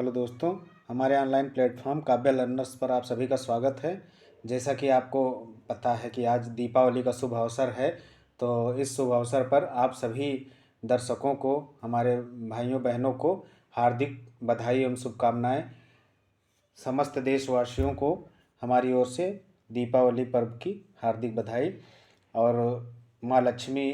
Hello दोस्तों, हमारे online platform काव्य लर्नर्स पर आप सभी का स्वागत है। जैसा कि आपको पता है कि आज दीपावली का शुभ अवसर है, तो इस शुभ अवसर पर आप सभी दर्शकों को, हमारे भाइयों बहनों को हार्दिक बधाई एवं शुभकामनाएं। समस्त देशवासियों को हमारी ओर से दीपावली पर्व की हार्दिक बधाई। और माँ लक्ष्मी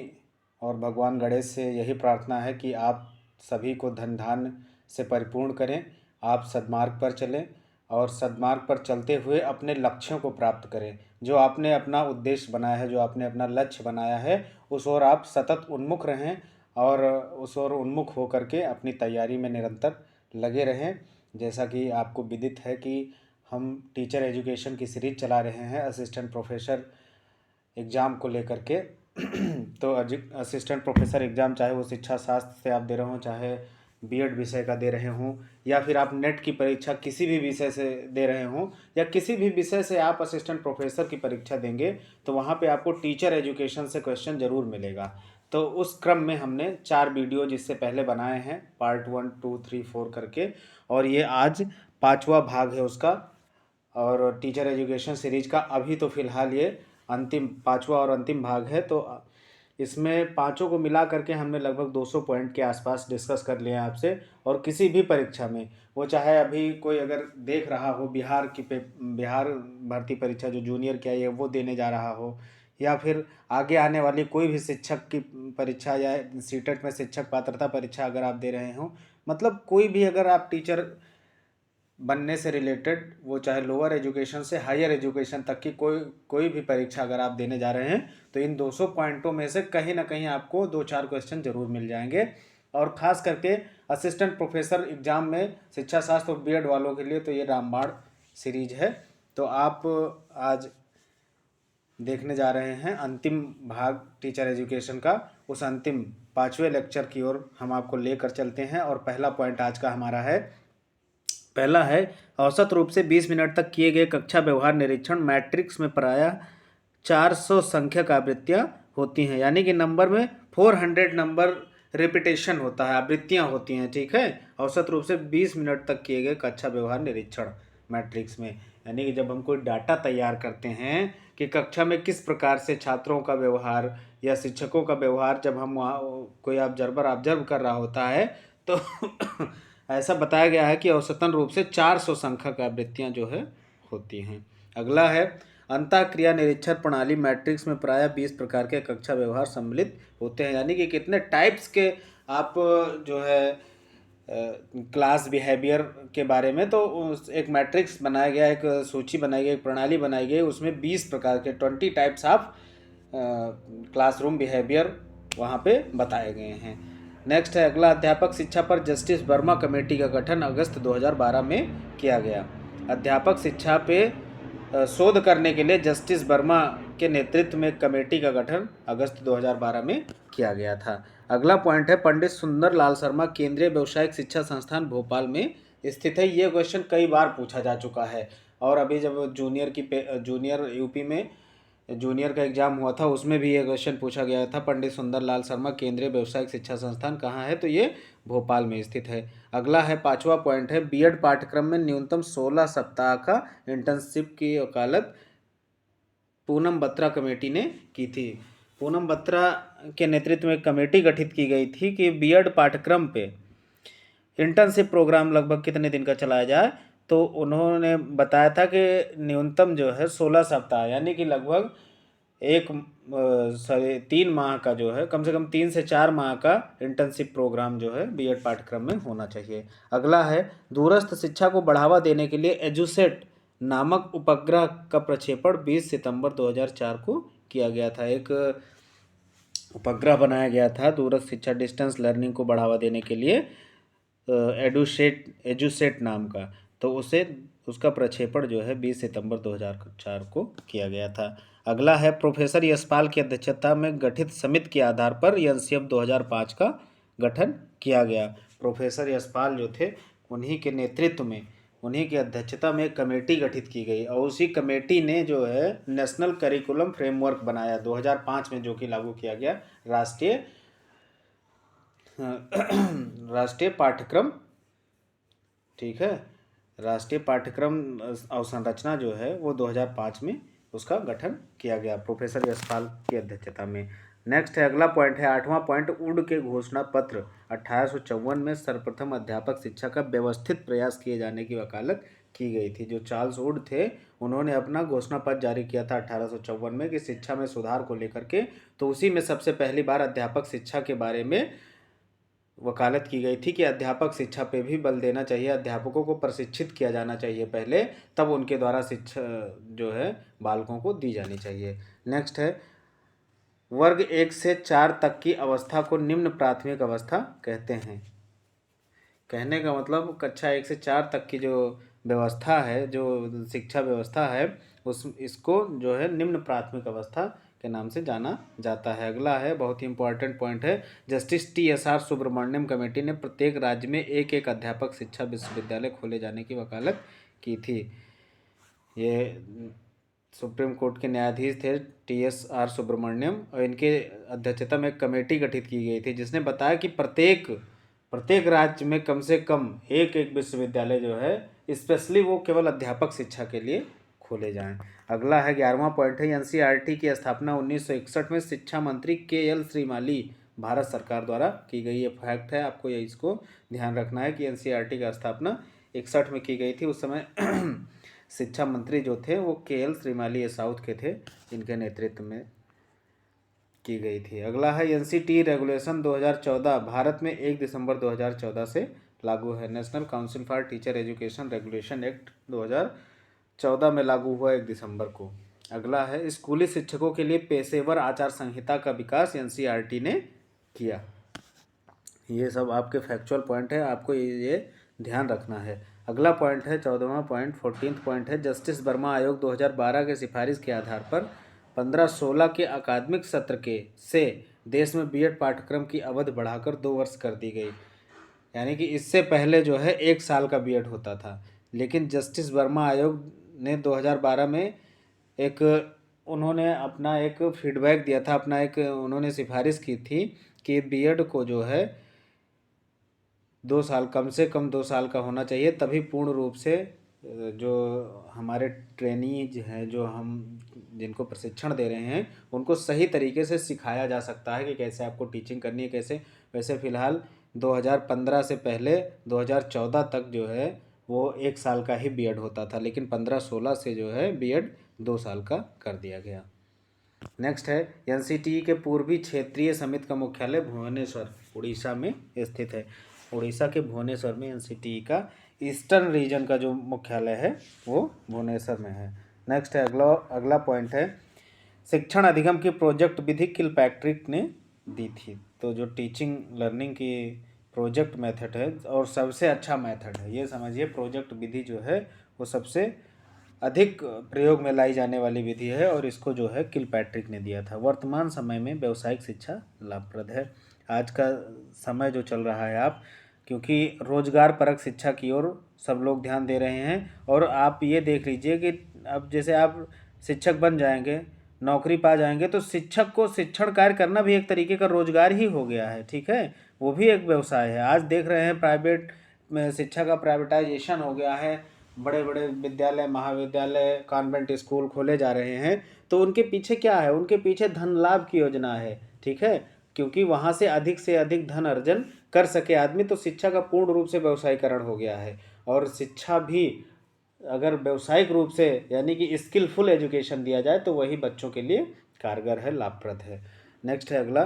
और भगवान गणेश से यही प्रार्थना है कि आप सभी को धन धान्य से परिपूर्ण करें, आप सद्मार्ग पर चलें और सद्मार्ग पर चलते हुए अपने लक्ष्यों को प्राप्त करें। जो आपने अपना उद्देश्य बनाया है, जो आपने अपना लक्ष्य बनाया है, उस ओर आप सतत उन्मुख रहें और उस ओर उन्मुख होकर के अपनी तैयारी में निरंतर लगे रहें। जैसा कि आपको विदित है कि हम टीचर एजुकेशन की सीरीज चला रहे हैं असिस्टेंट प्रोफेसर एग्ज़ाम को लेकर के। तो असिस्टेंट प्रोफेसर एग्ज़ाम, चाहे वो शिक्षा शास्त्र से आप दे रहे हों, चाहे बीएड विषय का दे रहे हों, या फिर आप नेट की परीक्षा किसी भी विषय से दे रहे हों, या किसी भी विषय से आप असिस्टेंट प्रोफेसर की परीक्षा देंगे, तो वहाँ पे आपको टीचर एजुकेशन से क्वेश्चन ज़रूर मिलेगा। तो उस क्रम में हमने 4 वीडियो जिससे पहले बनाए हैं, पार्ट 1, 2, 3, 4 करके, और ये आज 5वां भाग है उसका। और टीचर एजुकेशन सीरीज का अभी तो फ़िलहाल ये अंतिम 5वां और अंतिम भाग है। तो इसमें पाँचों को मिला करके हमने लगभग 200 पॉइंट के आसपास डिस्कस कर लिए हैं आपसे। और किसी भी परीक्षा में, वो चाहे अभी कोई अगर देख रहा हो बिहार भर्ती परीक्षा जो जूनियर की आई है वो देने जा रहा हो, या फिर आगे आने वाली कोई भी शिक्षक की परीक्षा या सीटेट में शिक्षक पात्रता परीक्षा अगर आप दे रहे हो, मतलब कोई भी अगर आप टीचर बनने से रिलेटेड, वो चाहे लोअर एजुकेशन से हायर एजुकेशन तक की कोई भी परीक्षा अगर आप देने जा रहे हैं, तो इन 200 पॉइंटों में से कहीं ना कहीं आपको 2-4 क्वेश्चन जरूर मिल जाएंगे। और ख़ास करके असिस्टेंट प्रोफेसर एग्ज़ाम में शिक्षा शास्त्र और बीएड वालों के लिए तो ये रामबाण सीरीज है। तो आप आज देखने जा रहे हैं अंतिम भाग टीचर एजुकेशन का। उस अंतिम 5वें लेक्चर की ओर हम आपको लेकर चलते हैं। और पहला पॉइंट आज का हमारा है, पहला है, औसत रूप से 20 मिनट तक किए गए कक्षा व्यवहार निरीक्षण मैट्रिक्स में प्रायः 400 संख्यक आवृत्तियाँ होती हैं। यानी कि नंबर में 400 नंबर रिपीटेशन होता है, आवृत्तियाँ होती हैं, ठीक है। औसत रूप से 20 मिनट तक किए गए कक्षा व्यवहार निरीक्षण मैट्रिक्स में, यानी कि जब हम कोई डाटा तैयार करते हैं कि कक्षा में किस प्रकार से छात्रों का व्यवहार या शिक्षकों का व्यवहार, जब हम वहाँ कोई ऑब्जर्व कर रहा होता है, तो ऐसा बताया गया है कि औसतन रूप से 400 संख्यक आवृत्तियाँ जो है होती हैं। अगला है, अंतःक्रिया निरीक्षण प्रणाली मैट्रिक्स में प्रायः 20 प्रकार के कक्षा व्यवहार सम्मिलित होते हैं। यानी कि कितने टाइप्स के आप जो है क्लास बिहेवियर के बारे में, तो एक मैट्रिक्स बनाया गया, एक सूची बनाई गई, एक प्रणाली बनाई गई, उसमें 20 प्रकार के 20 टाइप्स ऑफ क्लासरूम बिहेवियर वहाँ पे बताए गए हैं। नेक्स्ट है अगला, अध्यापक शिक्षा पर जस्टिस वर्मा कमेटी का गठन अगस्त 2012 में किया गया। अध्यापक शिक्षा पे शोध करने के लिए जस्टिस वर्मा के नेतृत्व में कमेटी का गठन अगस्त 2012 में किया गया था। अगला पॉइंट है, पंडित सुंदर लाल शर्मा केंद्रीय व्यावसायिक शिक्षा संस्थान भोपाल में स्थित है। ये क्वेश्चन कई बार पूछा जा चुका है। और अभी जब जूनियर यूपी में जूनियर का एग्जाम हुआ था, उसमें भी ये क्वेश्चन पूछा गया था, पंडित सुंदर लाल शर्मा केंद्रीय व्यावसायिक शिक्षा संस्थान कहाँ है, तो ये भोपाल में स्थित है। अगला है, 5वां पॉइंट है, बीएड पाठ्यक्रम में न्यूनतम 16 सप्ताह का इंटर्नशिप की वकालत पूनम बत्रा कमेटी ने की थी। पूनम बत्रा के नेतृत्व में कमेटी गठित की गई थी कि बीएड पाठ्यक्रम पे इंटर्नशिप प्रोग्राम लगभग कितने दिन का चलाया जाए। तो उन्होंने बताया था कि न्यूनतम जो है 16 सप्ताह, यानी कि लगभग 3 माह का जो है, कम से कम 3 से 4 माह का इंटर्नशिप प्रोग्राम जो है बीएड पाठ्यक्रम में होना चाहिए। अगला है, दूरस्थ शिक्षा को बढ़ावा देने के लिए एजुसेट नामक उपग्रह का प्रक्षेपण 20 सितंबर 2004 को किया गया था। एक उपग्रह बनाया गया था दूरस्थ शिक्षा, डिस्टेंस लर्निंग को बढ़ावा देने के लिए, एजुसेट नाम का। तो उसका प्रक्षेपण जो है 20 सितंबर 2004 को किया गया था। अगला है, प्रोफेसर यशपाल की अध्यक्षता में गठित समिति के आधार पर एनसीएफ 2005 का गठन किया गया। प्रोफेसर यशपाल जो थे, उन्हीं के नेतृत्व में, उन्हीं की अध्यक्षता में एक कमेटी गठित की गई, और उसी कमेटी ने जो है नेशनल करिकुलम फ्रेमवर्क बनाया 2005 में, जो कि लागू किया गया राष्ट्रीय पाठ्यक्रम ठीक है। राष्ट्रीय पाठ्यक्रम अवसंरचना जो है वो 2005 में उसका गठन किया गया प्रोफेसर यशपाल की अध्यक्षता में। नेक्स्ट है, अगला पॉइंट है 8वां पॉइंट, वुड के घोषणा पत्र 1854 में सर्वप्रथम अध्यापक शिक्षा का व्यवस्थित प्रयास किए जाने की वकालत की गई थी। जो चार्ल्स वुड थे उन्होंने अपना घोषणा पत्र जारी किया था 1854 में कि शिक्षा में सुधार को लेकर के, तो उसी में सबसे पहली बार अध्यापक शिक्षा के बारे में वकालत की गई थी कि अध्यापक शिक्षा पे भी बल देना चाहिए, अध्यापकों को प्रशिक्षित किया जाना चाहिए पहले, तब उनके द्वारा शिक्षा जो है बालकों को दी जानी चाहिए। नेक्स्ट है, वर्ग 1 से 4 तक की अवस्था को निम्न प्राथमिक अवस्था कहते हैं। कहने का मतलब कक्षा 1 से 4 तक की जो व्यवस्था है, जो शिक्षा व्यवस्था है, उस इसको जो है निम्न प्राथमिक अवस्था के नाम से जाना जाता है। अगला है, बहुत ही इंपॉर्टेंट पॉइंट है, जस्टिस TSR सुब्रमण्यम कमेटी ने प्रत्येक राज्य में एक एक अध्यापक शिक्षा विश्वविद्यालय खोले जाने की वकालत की थी। ये सुप्रीम कोर्ट के न्यायाधीश थे TSR सुब्रमण्यम, और इनके अध्यक्षता में एक कमेटी गठित की गई थी जिसने बताया कि प्रत्येक राज्य में कम से कम एक एक विश्वविद्यालय जो है स्पेशली वो केवल अध्यापक शिक्षा के लिए खोले जाएं। अगला है 11वां पॉइंट है, NCERT की स्थापना 1961 में शिक्षा मंत्री KL श्रीमाली भारत सरकार द्वारा की गई। ये फैक्ट है, आपको ये इसको ध्यान रखना है कि NCERT की स्थापना 61 में की गई थी। उस समय शिक्षा मंत्री जो थे वो KL श्रीमाली, ये साउथ के थे, इनके नेतृत्व में की गई थी। अगला है, NCT रेगुलेशन 2014 भारत में 1 दिसंबर 2014 से लागू है। National council for teacher education regulation act 2014 में लागू हुआ 1 दिसंबर को। अगला है, स्कूली शिक्षकों के लिए पेशेवर आचार संहिता का विकास NCERT ने किया। ये सब आपके फैक्चुअल पॉइंट है, आपको ये ध्यान रखना है। अगला पॉइंट है 14वां पॉइंट, 14th पॉइंट है, जस्टिस वर्मा आयोग 2012 के सिफारिश के आधार पर 15-16 के अकादमिक सत्र के से देश में B.Ed पाठ्यक्रम की अवधि बढ़ाकर 2 वर्ष कर दी गई। यानी कि इससे पहले जो है 1 साल का B.Ed होता था, लेकिन जस्टिस वर्मा आयोग ने 2012 में एक उन्होंने अपना एक फीडबैक दिया था, अपना एक उन्होंने सिफारिश की थी कि B.Ed को जो है 2 साल, कम से कम 2 साल का होना चाहिए, तभी पूर्ण रूप से जो हमारे ट्रेनीज हैं, जो हम जिनको प्रशिक्षण दे रहे हैं, उनको सही तरीके से सिखाया जा सकता है कि कैसे आपको टीचिंग करनी है, कैसे। वैसे फ़िलहाल 2015 से पहले 2014 तक जो है वो 1 साल का ही B.Ed होता था, लेकिन 15-16 से जो है B.Ed 2 साल का कर दिया गया। नेक्स्ट है, NCT के पूर्वी क्षेत्रीय समिति का मुख्यालय भुवनेश्वर उड़ीसा में स्थित है। उड़ीसा के भुवनेश्वर में NCT का ईस्टर्न रीजन का जो मुख्यालय है वो भुवनेश्वर में है। नेक्स्ट है, अगला पॉइंट है, शिक्षण अधिगम की प्रोजेक्ट विधि किलपैट्रिक ने दी थी। तो जो टीचिंग लर्निंग की प्रोजेक्ट मेथड है और सबसे अच्छा मेथड है, ये समझिए, प्रोजेक्ट विधि जो है वो सबसे अधिक प्रयोग में लाई जाने वाली विधि है, और इसको जो है किलपैट्रिक ने दिया था। वर्तमान समय में व्यावसायिक शिक्षा लाभप्रद है। आज का समय जो चल रहा है, आप क्योंकि रोजगार परक शिक्षा की ओर सब लोग ध्यान दे रहे हैं, और आप ये देख लीजिए कि अब जैसे आप शिक्षक बन जाएंगे, नौकरी पा जाएंगे, तो शिक्षक को शिक्षण कार्य करना भी एक तरीके का रोजगार ही हो गया है, ठीक है, वो भी एक व्यवसाय है। आज देख रहे हैं प्राइवेट में शिक्षा का प्राइवेटाइजेशन हो गया है, बड़े बड़े विद्यालय, महाविद्यालय, कॉन्वेंट स्कूल खोले जा रहे हैं, तो उनके पीछे क्या है, उनके पीछे धन लाभ की योजना है, ठीक है, क्योंकि वहाँ से अधिक धन अर्जन कर सके आदमी। तो शिक्षा का पूर्ण रूप से व्यवसायीकरण हो गया है, और शिक्षा भी अगर व्यवसायिक रूप से यानी कि स्किलफुल एजुकेशन दिया जाए तो वही बच्चों के लिए कारगर है, लाभप्रद है। नेक्स्ट है, अगला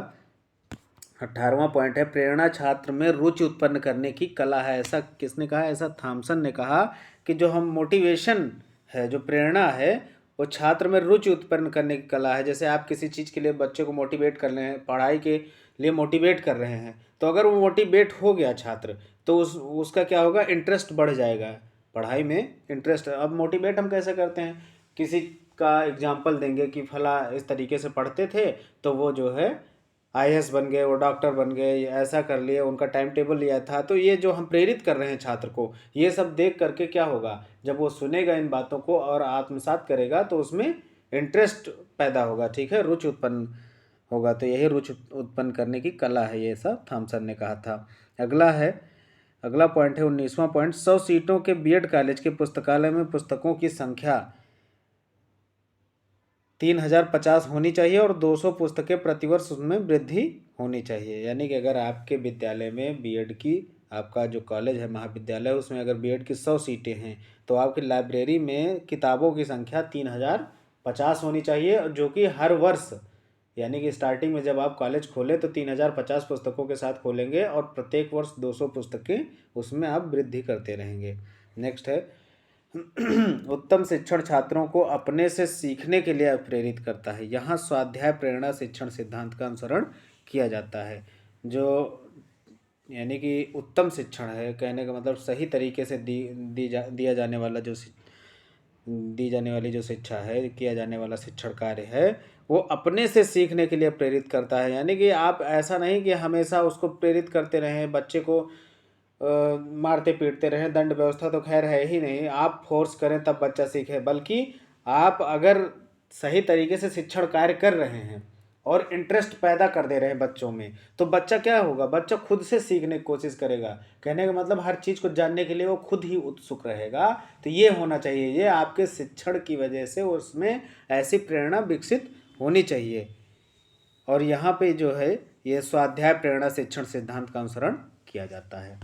18वां पॉइंट है, प्रेरणा छात्र में रुचि उत्पन्न करने की कला है। ऐसा किसने कहा? ऐसा थॉमसन ने कहा कि जो हम मोटिवेशन है, जो प्रेरणा है, वो छात्र में रुचि उत्पन्न करने की कला है। जैसे आप किसी चीज़ के लिए बच्चे को मोटिवेट कर रहे हैं, पढ़ाई के लिए मोटिवेट कर रहे हैं, तो अगर वो मोटिवेट हो गया छात्र, तो उसका क्या होगा, इंटरेस्ट बढ़ जाएगा पढ़ाई में, इंटरेस्ट। अब मोटिवेट हम कैसे करते हैं, किसी का एग्जाम्पल देंगे कि फला इस तरीके से पढ़ते थे तो वो जो है IAS बन गए, वो डॉक्टर बन गए, ऐसा कर लिए, उनका टाइम टेबल लिया था। तो ये जो हम प्रेरित कर रहे हैं छात्र को, ये सब देख करके क्या होगा, जब वो सुनेगा इन बातों को और आत्मसात करेगा तो उसमें इंटरेस्ट पैदा होगा, ठीक है, रुचि उत्पन्न होगा। तो यही रुचि उत्पन्न करने की कला है, ये सब थॉमसन ने कहा था। अगला है, अगला पॉइंट है 19वां पॉइंट, 100 सीटों के बीएड कॉलेज के पुस्तकालय में पुस्तकों की संख्या 3050 होनी चाहिए और 200 पुस्तकें प्रतिवर्ष उसमें वृद्धि होनी चाहिए। यानी कि अगर आपके विद्यालय में बीएड की, आपका जो कॉलेज है महाविद्यालय, उसमें अगर बीएड की 100 सीटें हैं तो आपकी लाइब्रेरी में किताबों की संख्या 3050 होनी चाहिए, जो कि हर वर्ष, यानी कि स्टार्टिंग में जब आप कॉलेज खोलें तो 3050 पुस्तकों के साथ खोलेंगे और प्रत्येक वर्ष 200 पुस्तकें उसमें आप वृद्धि करते रहेंगे। नेक्स्ट है उत्तम शिक्षण छात्रों को अपने से सीखने के लिए प्रेरित करता है। यहाँ स्वाध्याय प्रेरणा शिक्षण सिद्धांत का अनुसरण किया जाता है। जो यानी कि उत्तम शिक्षण है, कहने का मतलब सही तरीके से दिया जाने वाला दी जाने वाली जो शिक्षा है, किया जाने वाला शिक्षण कार्य है, वो अपने से सीखने के लिए प्रेरित करता है। यानी कि आप ऐसा नहीं कि हमेशा उसको प्रेरित करते रहें, बच्चे को मारते पीटते रहें, दंड व्यवस्था तो खैर है ही नहीं, आप फोर्स करें तब बच्चा सीखे, बल्कि आप अगर सही तरीके से शिक्षण कार्य कर रहे हैं और इंटरेस्ट पैदा कर दे रहे हैं बच्चों में, तो बच्चा क्या होगा, बच्चा खुद से सीखने की कोशिश करेगा। कहने का मतलब हर चीज़ को जानने के लिए वो खुद ही उत्सुक रहेगा। तो ये होना चाहिए, ये आपके शिक्षण की वजह से उसमें ऐसी प्रेरणा विकसित होनी चाहिए। और यहाँ पे जो है ये स्वाध्याय प्रेरणा शिक्षण सिद्धांत का अनुसरण किया जाता है।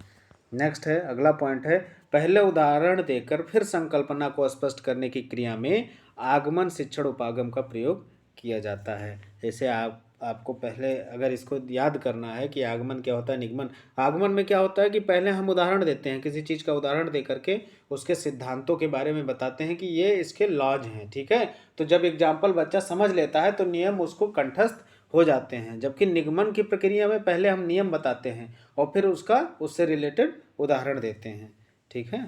नेक्स्ट है, अगला पॉइंट है, पहले उदाहरण देकर फिर संकल्पना को स्पष्ट करने की क्रिया में आगमन शिक्षण उपागम का प्रयोग किया जाता है। जैसे आपको पहले अगर इसको याद करना है कि आगमन क्या होता है, निगमन। आगमन में क्या होता है कि पहले हम उदाहरण देते हैं, किसी चीज़ का उदाहरण दे करके उसके सिद्धांतों के बारे में बताते हैं कि ये इसके लॉज हैं, ठीक है। तो जब एग्जाम्पल बच्चा समझ लेता है तो नियम उसको कंठस्थ हो जाते हैं। जबकि निगमन की प्रक्रिया में पहले हम नियम बताते हैं और फिर उससे रिलेटेड उदाहरण देते हैं, ठीक है।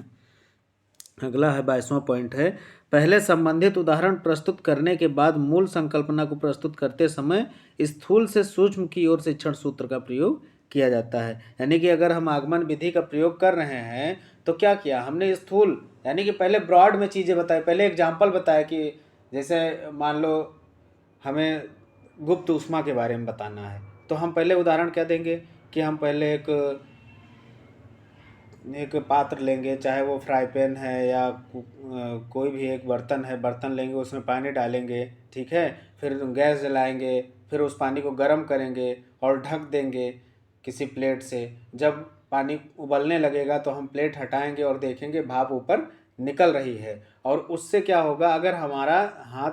अगला है 22वां पॉइंट है, पहले संबंधित उदाहरण प्रस्तुत करने के बाद मूल संकल्पना को प्रस्तुत करते समय स्थूल से सूक्ष्म की ओर शिक्षण सूत्र का प्रयोग किया जाता है। यानी कि अगर हम आगमन विधि का प्रयोग कर रहे हैं तो क्या किया हमने, स्थूल यानी कि पहले ब्रॉड में चीज़ें बताई, पहले एग्जाम्पल बताया कि जैसे मान लो हमें गुप्त ऊष्मा के बारे में बताना है, तो हम पहले उदाहरण क्या देंगे कि हम पहले एक पात्र लेंगे, चाहे वो फ्राई पैन है या कोई भी एक बर्तन है, बर्तन लेंगे, उसमें पानी डालेंगे, ठीक है। फिर गैस जलाएंगे, फिर उस पानी को गर्म करेंगे और ढक देंगे किसी प्लेट से। जब पानी उबलने लगेगा तो हम प्लेट हटाएंगे और देखेंगे भाप ऊपर निकल रही है। और उससे क्या होगा, अगर हमारा हाथ,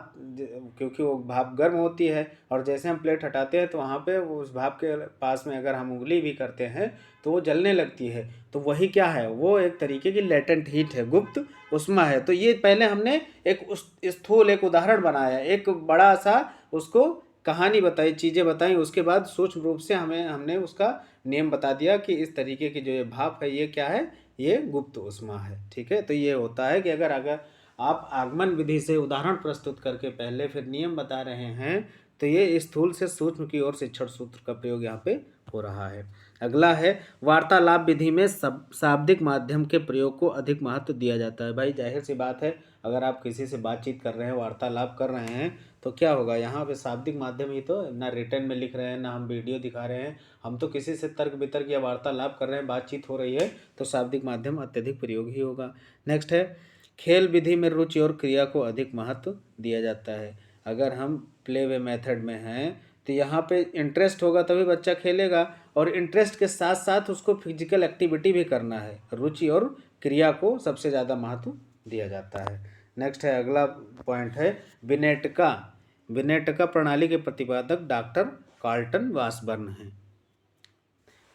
क्योंकि वो भाप गर्म होती है और जैसे हम प्लेट हटाते हैं तो वहाँ पे उस भाप के पास में अगर हम उंगली भी करते हैं तो वो जलने लगती है। तो वही क्या है, वो एक तरीके की लेटेंट हीट है, गुप्त उष्मा है। तो ये पहले हमने एक स्थूल एक उदाहरण बनाया, एक बड़ा सा उसको कहानी बताई, चीज़ें बताई, उसके बाद सूक्ष्म रूप से हमने उसका नियम बता दिया कि इस तरीके की जो ये भाप है ये क्या है, ये गुप्त उष्मा है, ठीक है। तो ये होता है कि अगर आप आगमन विधि से उदाहरण प्रस्तुत करके पहले फिर नियम बता रहे हैं तो ये स्थूल से सूक्ष्म की ओर शिक्षण सूत्र का प्रयोग यहाँ पे हो रहा है। अगला है, वार्तालाप विधि में शाब्दिक माध्यम के प्रयोग को अधिक महत्व दिया जाता है। भाई जाहिर सी बात है, अगर आप किसी से बातचीत कर रहे हैं, वार्तालाप कर रहे हैं, तो क्या होगा, यहाँ पे शाब्दिक माध्यम ही तो, ना रिटर्न में लिख रहे हैं, ना हम वीडियो दिखा रहे हैं, हम तो किसी से तर्क वितर्क या वार्तालाप कर रहे हैं, बातचीत हो रही है, तो शाब्दिक माध्यम अत्यधिक प्रयोग ही होगा। नेक्स्ट है, खेल विधि में रुचि और क्रिया को अधिक महत्व दिया जाता है। अगर हम प्ले वे मेथड में हैं तो यहाँ पे इंटरेस्ट होगा तभी बच्चा खेलेगा, और इंटरेस्ट के साथ साथ उसको फिजिकल एक्टिविटी भी करना है। रुचि और क्रिया को सबसे ज़्यादा महत्व दिया जाता है। नेक्स्ट है, अगला पॉइंट है, विनेटका प्रणाली के प्रतिपादक डॉक्टर कार्लटन वासबर्न हैं।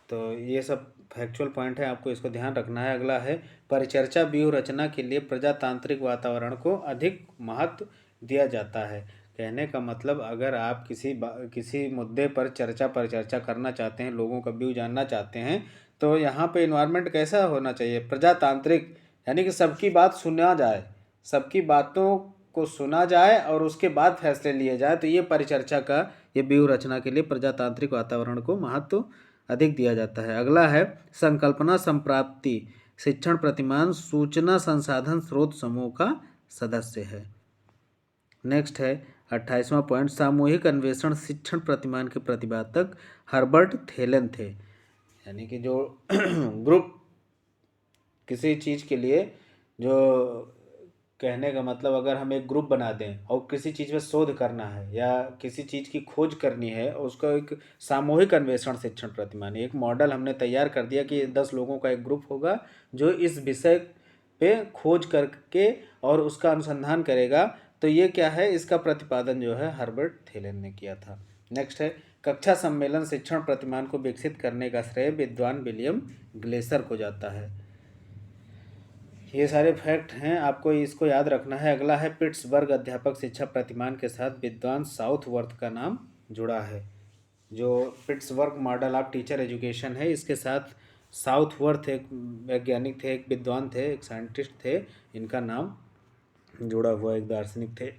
तो ये सब फैक्चुअल पॉइंट है, आपको इसको ध्यान रखना है। अगला है, परिचर्चा व्यूह रचना के लिए प्रजातांत्रिक वातावरण को अधिक महत्व दिया जाता है। कहने का मतलब, अगर आप किसी मुद्दे पर परिचर्चा करना चाहते हैं, लोगों का व्यू जानना चाहते हैं, तो यहाँ पे इन्वायरमेंट कैसा होना चाहिए, प्रजातांत्रिक, यानी कि सबकी बात सुना जाए, सबकी बातों को सुना जाए और उसके बाद फैसले लिए जाए। तो ये परिचर्चा का, ये व्यूह रचना के लिए प्रजातांत्रिक वातावरण को महत्व अधिक दिया जाता है। अगला है, संकल्पना संप्राप्ति शिक्षण प्रतिमान सूचना संसाधन स्रोत समूह का सदस्य है। नेक्स्ट है 28वां पॉइंट, सामूहिक अन्वेषण शिक्षण प्रतिमान के प्रतिपादक हर्बर्ट थेलन थे। यानी कि जो ग्रुप किसी चीज़ के लिए जो कहने का मतलब, अगर हम एक ग्रुप बना दें और किसी चीज़ में शोध करना है या किसी चीज़ की खोज करनी है और उसका एक सामूहिक अन्वेषण शिक्षण प्रतिमान, एक मॉडल हमने तैयार कर दिया कि 10 लोगों का एक ग्रुप होगा जो इस विषय पे खोज करके और उसका अनुसंधान करेगा। तो ये क्या है, इसका प्रतिपादन जो है हर्बर्ट थेलन ने किया था। नेक्स्ट है, कक्षा सम्मेलन शिक्षण प्रतिमान को विकसित करने का श्रेय विद्वान विलियम ग्लेसर को जाता है। ये सारे फैक्ट हैं, आपको इसको याद रखना है। अगला है, पिट्सबर्ग अध्यापक शिक्षा प्रतिमान के साथ विद्वान साउथवर्थ का नाम जुड़ा है। जो Pittsburgh model of teacher education है, इसके साथ साउथवर्थ एक वैज्ञानिक थे, एक विद्वान थे, एक साइंटिस्ट थे, इनका नाम जुड़ा हुआ, एक दार्शनिक थे।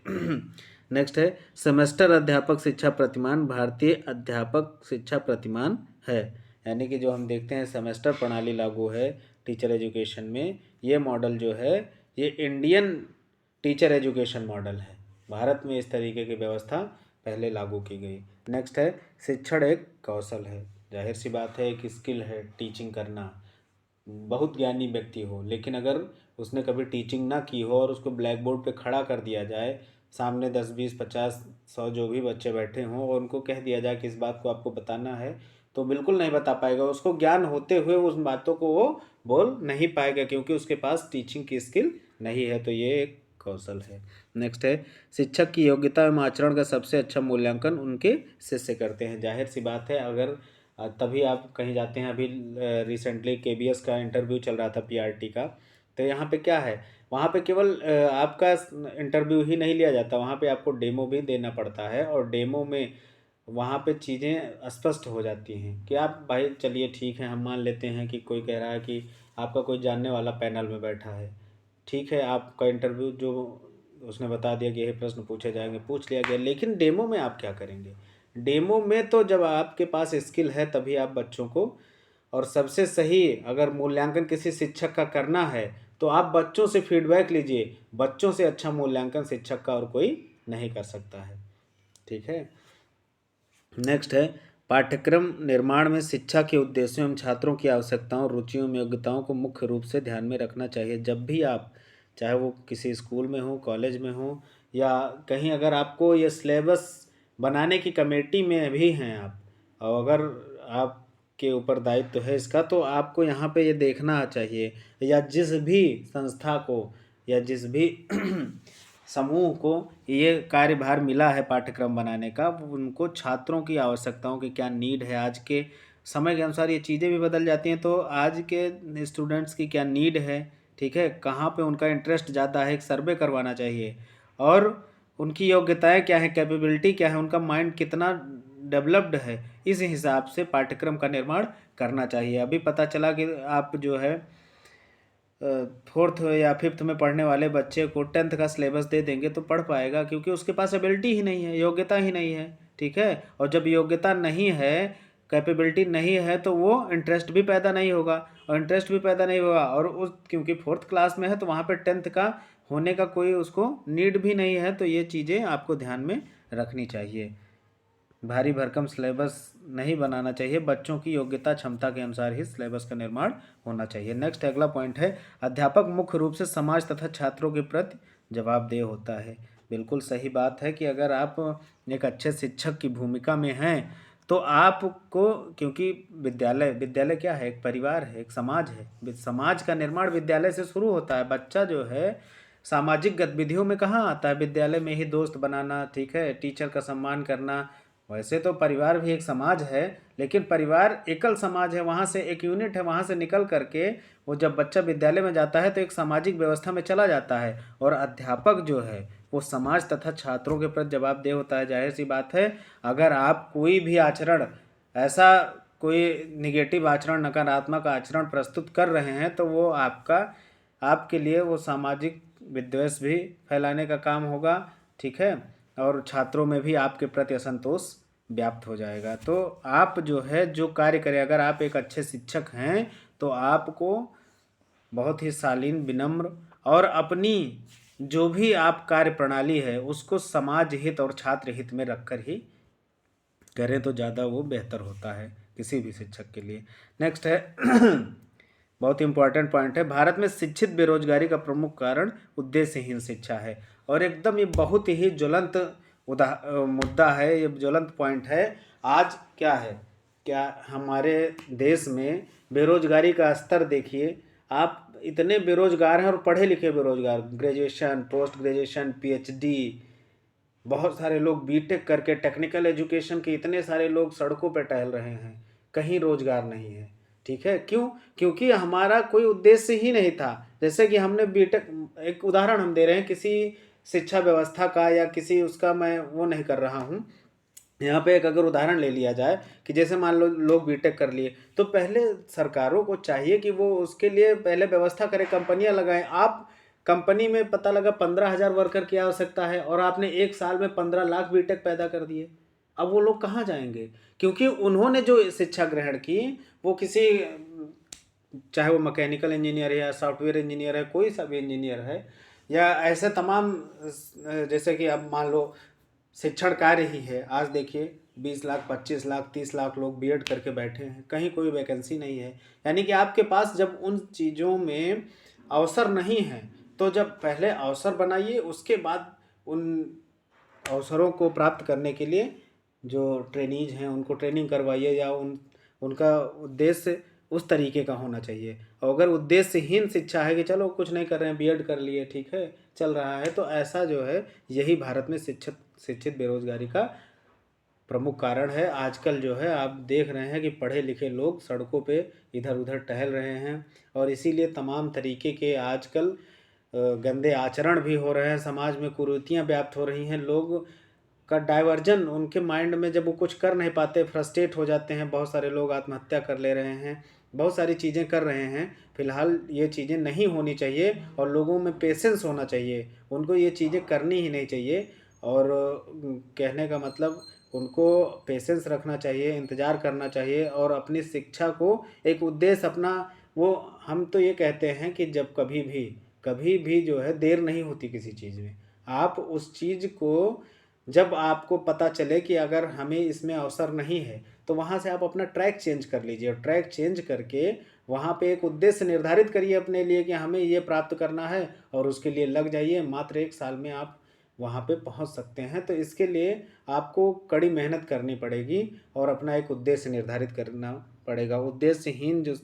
नेक्स्ट है, सेमेस्टर अध्यापक शिक्षा प्रतिमान भारतीय अध्यापक शिक्षा प्रतिमान है। यानी कि जो हम देखते हैं सेमेस्टर प्रणाली लागू है टीचर एजुकेशन में, ये मॉडल जो है ये इंडियन टीचर एजुकेशन मॉडल है। भारत में इस तरीके की व्यवस्था पहले लागू की गई। नेक्स्ट है, शिक्षण एक कौशल है। जाहिर सी बात है, एक स्किल है टीचिंग करना। बहुत ज्ञानी व्यक्ति हो, लेकिन अगर उसने कभी टीचिंग ना की हो और उसको ब्लैक बोर्ड पे खड़ा कर दिया जाए, सामने 10 20 50 100 जो भी बच्चे बैठे हों और उनको कह दिया जाए कि इस बात को आपको बताना है, तो बिल्कुल नहीं बता पाएगा। उसको ज्ञान होते हुए उस बातों को वो बोल नहीं पाएगा, क्योंकि उसके पास टीचिंग की स्किल नहीं है। तो ये एक कौशल है। नेक्स्ट है, शिक्षक की योग्यता एवं आचरण का सबसे अच्छा मूल्यांकन उनके शिष्य करते हैं। जाहिर सी बात है, अगर तभी आप कहीं जाते हैं, अभी रिसेंटली केबीएस का इंटरव्यू चल रहा था पीआरटी का, तो यहाँ पे क्या है, वहाँ पे केवल आपका इंटरव्यू ही नहीं लिया जाता, वहाँ पे आपको डेमो भी देना पड़ता है। और डेमो में वहाँ पे चीज़ें स्पष्ट हो जाती हैं कि आप भाई चलिए ठीक है, हम मान लेते हैं कि कोई कह रहा है कि आपका कोई जानने वाला पैनल में बैठा है, ठीक है, आपका इंटरव्यू जो उसने बता दिया कि यही प्रश्न पूछे जाएंगे, पूछ लिया गया, लेकिन डेमो में आप क्या करेंगे? डेमो में तो जब आपके पास स्किल है तभी आप बच्चों को, और सबसे सही अगर मूल्यांकन किसी शिक्षक का करना है तो आप बच्चों से फीडबैक लीजिए। बच्चों से अच्छा मूल्यांकन शिक्षक का और कोई नहीं कर सकता है। ठीक है। नेक्स्ट है, पाठ्यक्रम निर्माण में शिक्षा के उद्देश्यों एवं छात्रों की आवश्यकताओं, रुचियों एवं योग्यताओं को मुख्य रूप से ध्यान में रखना चाहिए। जब भी आप, चाहे वो किसी स्कूल में हो, कॉलेज में हो, या कहीं अगर आपको ये सिलेबस बनाने की कमेटी में भी हैं आप, और अगर आपके ऊपर दायित्व है इसका, तो आपको यहाँ पे ये देखना चाहिए, या जिस भी संस्था को या जिस भी समूह को ये कार्यभार मिला है पाठ्यक्रम बनाने का, उनको छात्रों की आवश्यकताओं की क्या नीड है, आज के समय के अनुसार ये चीज़ें भी बदल जाती हैं, तो आज के स्टूडेंट्स की क्या नीड है, ठीक है, कहाँ पे उनका इंटरेस्ट ज़्यादा है, एक सर्वे करवाना चाहिए। और उनकी योग्यताएं क्या है, कैपेबिलिटी क्या है, उनका माइंड कितना डेवलप्ड है, इस हिसाब से पाठ्यक्रम का निर्माण करना चाहिए। अभी पता चला कि आप जो है 4th या 5th में पढ़ने वाले बच्चे को 10th का सिलेबस दे देंगे तो पढ़ पाएगा, क्योंकि उसके पास एबिलिटी ही नहीं है, योग्यता ही नहीं है। ठीक है। और जब योग्यता नहीं है, कैपेबिलिटी नहीं है, तो वो इंटरेस्ट भी पैदा नहीं होगा, और इंटरेस्ट भी पैदा नहीं होगा, और उस क्योंकि 4th क्लास में है तो वहाँ पर 10th का होने का कोई उसको नीड भी नहीं है। तो ये चीज़ें आपको ध्यान में रखनी चाहिए। भारी भरकम सिलेबस नहीं बनाना चाहिए, बच्चों की योग्यता क्षमता के अनुसार ही सिलेबस का निर्माण होना चाहिए। नेक्स्ट अगला पॉइंट है, अध्यापक मुख्य रूप से समाज तथा छात्रों के प्रति जवाबदेह होता है। बिल्कुल सही बात है कि अगर आप एक अच्छे शिक्षक की भूमिका में हैं तो आपको, क्योंकि विद्यालय क्या है, एक परिवार है, एक समाज है। समाज का निर्माण विद्यालय से शुरू होता है। बच्चा जो है सामाजिक गतिविधियों में कहाँ आता है, विद्यालय में ही दोस्त बनाना, ठीक है, टीचर का सम्मान करना। वैसे तो परिवार भी एक समाज है, लेकिन परिवार एकल समाज है, वहाँ से एक यूनिट है, वहाँ से निकल करके वो जब बच्चा विद्यालय में जाता है तो एक सामाजिक व्यवस्था में चला जाता है। और अध्यापक जो है वो समाज तथा छात्रों के प्रति जवाबदेह होता है। जाहिर सी बात है, अगर आप कोई भी आचरण, ऐसा कोई निगेटिव आचरण, नकारात्मक आचरण प्रस्तुत कर रहे हैं, तो वो आपके लिए वो सामाजिक विद्वेष भी फैलाने का काम होगा। ठीक है। और छात्रों में भी आपके प्रति असंतोष व्याप्त हो जाएगा। तो आप जो है जो कार्य करें, अगर आप एक अच्छे शिक्षक हैं तो आपको बहुत ही शालीन, विनम्र, और अपनी जो भी आप कार्य प्रणाली है उसको समाज हित और छात्र हित में रखकर ही करें तो ज़्यादा वो बेहतर होता है किसी भी शिक्षक के लिए। नेक्स्ट है बहुत इंपॉर्टेंट पॉइंट है। भारत में शिक्षित बेरोजगारी का प्रमुख कारण उद्देश्यहीन शिक्षा है। और एकदम ये बहुत ही ज्वलंत मुद्दा है, ये ज्वलंत पॉइंट है। आज क्या है, क्या हमारे देश में बेरोजगारी का स्तर देखिए आप, इतने बेरोजगार हैं और पढ़े लिखे बेरोजगार, ग्रेजुएशन, पोस्ट ग्रेजुएशन, पीएचडी, बहुत सारे लोग बीटेक करके टेक्निकल एजुकेशन के इतने सारे लोग सड़कों पर टहल रहे हैं, कहीं रोजगार नहीं है। ठीक है, क्यों? क्योंकि हमारा कोई उद्देश्य ही नहीं था। जैसे कि हमने बीटेक, एक उदाहरण हम दे रहे हैं किसी शिक्षा व्यवस्था का या किसी उसका, मैं वो नहीं कर रहा हूँ। यहाँ पे एक अगर उदाहरण ले लिया जाए कि जैसे मान लो लोग बीटेक कर लिए, तो पहले सरकारों को चाहिए कि वो उसके लिए पहले व्यवस्था करें, कंपनियां लगाएं। आप कंपनी में पता लगा 15,000 वर्कर की आवश्यकता है और आपने एक साल में 15 लाख बीटेक पैदा कर दिए। अब वो लोग कहाँ जाएंगे? क्योंकि उन्होंने जो शिक्षा ग्रहण की वो किसी, चाहे वो मैकेनिकल इंजीनियर है या सॉफ्टवेयर इंजीनियर है, कोई सा भी इंजीनियर है, या ऐसे तमाम, जैसे कि अब मान लो शिक्षण कार्य ही है। आज देखिए 20 लाख, 25 लाख, 30 लाख लोग बीएड करके बैठे हैं, कहीं कोई वैकेंसी नहीं है। यानी कि आपके पास जब उन चीज़ों में अवसर नहीं है, तो जब पहले अवसर बनाइए, उसके बाद उन अवसरों को प्राप्त करने के लिए जो ट्रेनीज हैं उनको ट्रेनिंग करवाइए, या उनका उद्देश्य उस तरीके का होना चाहिए। और अगर उद्देश्यहीन शिक्षा है कि चलो कुछ नहीं कर रहे हैं, बीएड कर लिए, ठीक है, चल रहा है, तो ऐसा जो है, यही भारत में शिक्षित बेरोजगारी का प्रमुख कारण है। आजकल जो है आप देख रहे हैं कि पढ़े लिखे लोग सड़कों पे इधर उधर टहल रहे हैं, और इसीलिए तमाम तरीके के आजकल गंदे आचरण भी हो रहे हैं, समाज में कुरीतियाँ व्याप्त हो रही हैं। लोग का डाइवर्जन उनके माइंड में, जब वो कुछ कर नहीं पाते, फ्रस्ट्रेट हो जाते हैं, बहुत सारे लोग आत्महत्या कर ले रहे हैं, बहुत सारी चीज़ें कर रहे हैं। फिलहाल ये चीज़ें नहीं होनी चाहिए और लोगों में पेशेंस होना चाहिए, उनको ये चीज़ें करनी ही नहीं चाहिए। और कहने का मतलब, उनको पेशेंस रखना चाहिए, इंतज़ार करना चाहिए, और अपनी शिक्षा को एक उद्देश्य अपना, वो हम तो ये कहते हैं कि जब कभी भी जो है देर नहीं होती किसी चीज़ में। आप उस चीज़ को, जब आपको पता चले कि अगर हमें इसमें अवसर नहीं है, तो वहाँ से आप अपना ट्रैक चेंज कर लीजिए, और ट्रैक चेंज करके वहाँ पे एक उद्देश्य निर्धारित करिए अपने लिए कि हमें ये प्राप्त करना है, और उसके लिए लग जाइए। मात्र 1 साल में आप वहाँ पे पहुँच सकते हैं। तो इसके लिए आपको कड़ी मेहनत करनी पड़ेगी और अपना एक उद्देश्य निर्धारित करना पड़ेगा। उद्देश्यहीन जो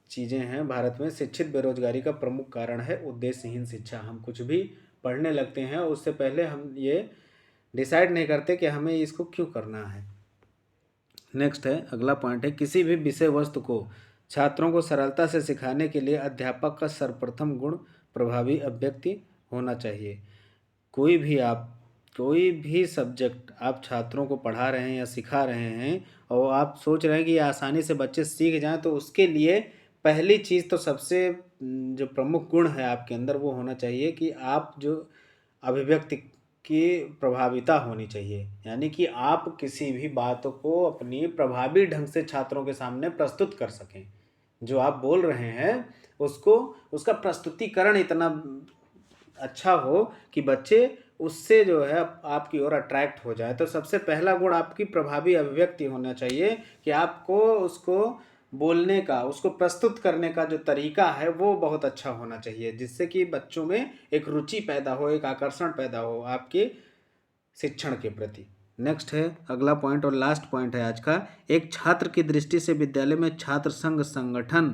चीज़ें हैं भारत में, शिक्षित बेरोजगारी का प्रमुख कारण है उद्देश्यहीन शिक्षा। हम कुछ भी पढ़ने लगते हैं और उससे पहले हम ये डिसाइड नहीं करते कि हमें इसको क्यों करना है। नेक्स्ट है, अगला पॉइंट है, किसी भी विषय वस्तु को छात्रों को सरलता से सिखाने के लिए अध्यापक का सर्वप्रथम गुण प्रभावी अभिव्यक्ति होना चाहिए। कोई भी सब्जेक्ट आप छात्रों को पढ़ा रहे हैं या सिखा रहे हैं, और आप सोच रहे हैं कि आसानी से बच्चे सीख जाएं, तो उसके लिए पहली चीज़ तो सबसे जो प्रमुख गुण है आपके अंदर, वो होना चाहिए कि आप जो अभिव्यक्ति की प्रभाविता होनी चाहिए। यानी कि आप किसी भी बात को अपनी प्रभावी ढंग से छात्रों के सामने प्रस्तुत कर सकें। जो आप बोल रहे हैं उसको, उसका प्रस्तुतिकरण इतना अच्छा हो कि बच्चे उससे जो है आपकी ओर अट्रैक्ट हो जाए। तो सबसे पहला गुण आपकी प्रभावी अभिव्यक्ति होना चाहिए कि आपको उसको बोलने का, उसको प्रस्तुत करने का जो तरीका है वो बहुत अच्छा होना चाहिए, जिससे कि बच्चों में एक रुचि पैदा हो, एक आकर्षण पैदा हो आपके शिक्षण के प्रति। नेक्स्ट है, अगला पॉइंट और लास्ट पॉइंट है आज का, एक छात्र की दृष्टि से विद्यालय में छात्र संघ संगठन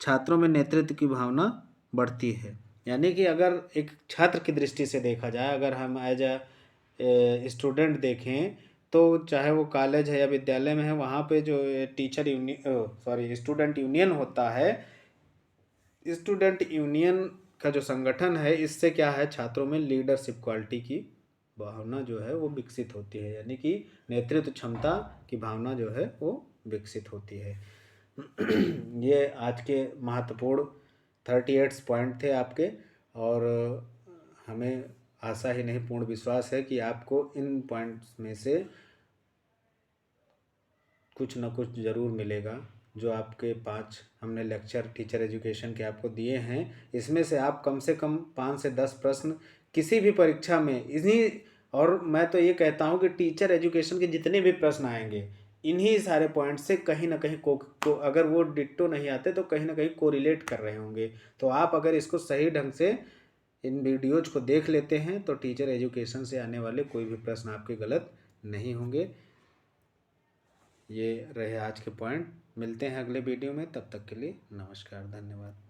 छात्रों में नेतृत्व की भावना बढ़ती है। यानी कि अगर एक छात्र की दृष्टि से देखा जाए, अगर हम एज ए स्टूडेंट देखें, तो चाहे वो कॉलेज है या विद्यालय में है, वहाँ पे जो स्टूडेंट यूनियन होता है, स्टूडेंट यूनियन का जो संगठन है, इससे क्या है, छात्रों में लीडरशिप क्वालिटी की भावना जो है वो विकसित होती है। यानी कि नेतृत्व क्षमता की भावना जो है वो विकसित होती है। ये आज के महत्वपूर्ण 38 पॉइंट थे आपके, और हमें आशा ही नहीं पूर्ण विश्वास है कि आपको इन पॉइंट्स में से कुछ ना कुछ ज़रूर मिलेगा। जो आपके 5 हमने लेक्चर टीचर एजुकेशन के आपको दिए हैं, इसमें से आप कम से कम 5 से 10 प्रश्न किसी भी परीक्षा में इन्हीं, और मैं तो ये कहता हूँ कि टीचर एजुकेशन के जितने भी प्रश्न आएंगे, इन्हीं सारे पॉइंट से कहीं ना कहीं अगर वो डिट्टो नहीं आते तो कहीं ना कहीं कोरिलेट कर रहे होंगे। तो आप अगर इसको सही ढंग से इन वीडियोज को देख लेते हैं तो टीचर एजुकेशन से आने वाले कोई भी प्रश्न आपके गलत नहीं होंगे। ये रहे आज के पॉइंट। मिलते हैं अगले वीडियो में, तब तक के लिए नमस्कार, धन्यवाद।